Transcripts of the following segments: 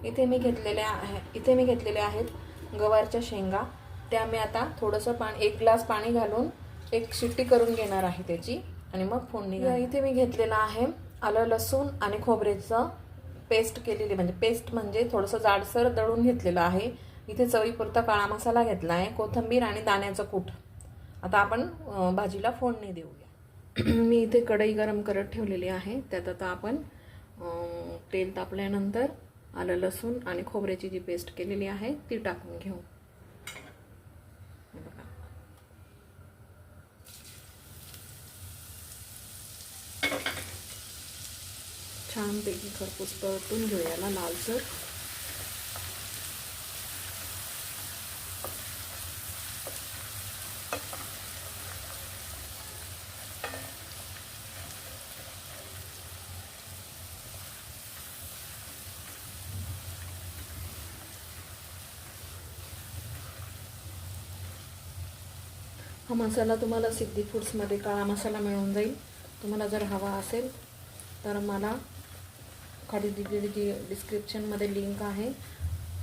इथे मी घेतलेले आहेत गवारच्या शेंगा. त्या मी आता थोडंसं पाणी, 1 ग्लास पाणी घालून 1 शिट्टी करून घेणार आहे त्याची आणि मग फोडणी घालणार. इथे मी घेतलेलं आहे आलं लसूण आणि खोबऱ्याचं पेस्ट केलेली, म्हणजे पेस्ट म्हणजे थोडंसं जाडसर दळून घेतलेलं आहे. इथे चवीपुरता काळा मसाला घेतला आहे, कोथिंबीर आणि दाण्याचं कूट. आता आपण भाजीला फोडणी देऊया. मी इथे कढई गरम करत ठेवलेली आहे. त्यात आता आपण तेल तापल्यानंतर आलं लसूण आणि खोबऱ्याची जी पेस्ट केलेली आहे ती टाकून घेऊ. छानपैकी खरपूस परतून घेऊया याला लालसर. हा मसाला तुम्हाला सिद्धी फूड्समध्ये काळा मसाला मिळून जाईल. तुम्हाला जर हवा असेल तर मला खाली दिलेली जी डिस्क्रिप्शनमध्ये लिंक आहे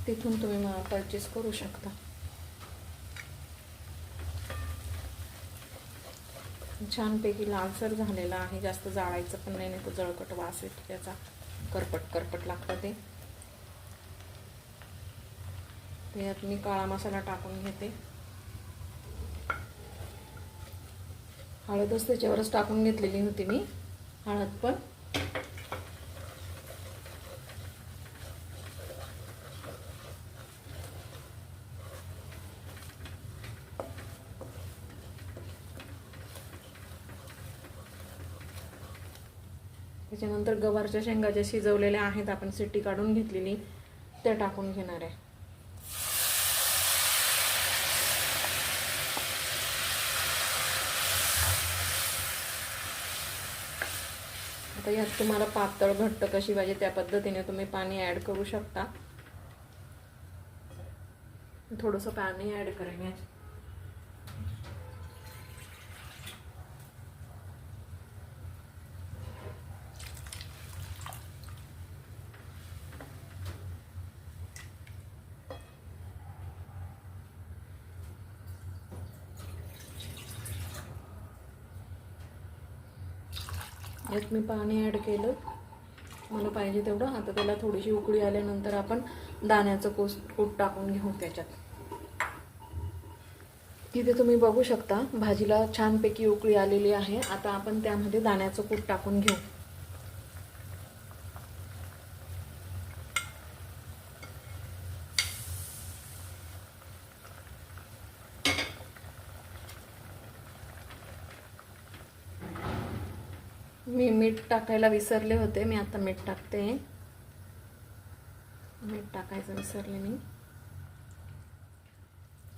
तिथून तुम्ही परचेस करू शकता. छानपैकी लालसर झालेला आहे, जास्त जाळायचं पण नाही, तर जळकट वास येतो त्याचा, करपट लागतं ते. त्यात मी काळा मसाला टाकून घेते. हळदच त्याच्यावरच टाकून घेतलेली होती मी, हळद पण. त्याच्यानंतर गवारच्या शेंगा ज्या शिजवलेल्या आहेत आपण शिट्टी काढून घेतलेली त्या टाकून घेणार आहे. आता यात तुम्हाला पातळ घट्ट कशी पाहिजे त्या पद्धतीने तुम्ही पाणी ॲड करू शकता. थोडंसं पाणी ॲड करेन यात. यात मी पाणी ॲड केलं मला पाहिजे तेवढं. आता त्याला थोडीशी उकळी आल्यानंतर आपण दाण्याचं कूट टाकून घेऊ त्याच्यात. तिथे तुम्ही बघू शकता भाजीला छानपैकी उकळी आलेली आहे. आता आपण त्यामध्ये दाण्याचं कूट टाकून घेऊ. मी मीठ टाकायला विसरले होते, मी आता मीठ टाकते. मीठ टाकायचं विसरले मी.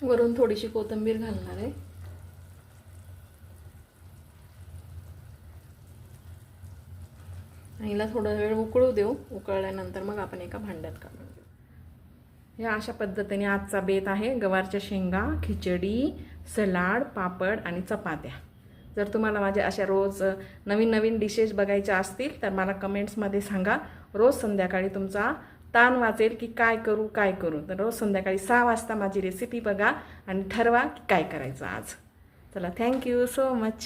वरून थोडीशी कोथिंबीर घालणार आहे. हिला थोडा वेळ उकळू देऊ. उकळल्यानंतर मग आपण एका भांड्यात काढून घेऊ. या अशा पद्धतीने आजचा बेत आहे. गवारच्या शेंगा, खिचडी, सलाड, पापड आणि चपात्या. जर तुम्हाला माझ्या अशा रोज नवीन नवीन डिशेस बघायच्या असतील तर मला कमेंट्समध्ये सांगा. रोज संध्याकाळी तुमचा ताण वाचेल की काय करू. तर रोज संध्याकाळी 6 वाजता माझी रेसिपी बघा आणि ठरवा की काय करायचं आज. चला, थँक्यू सो मच.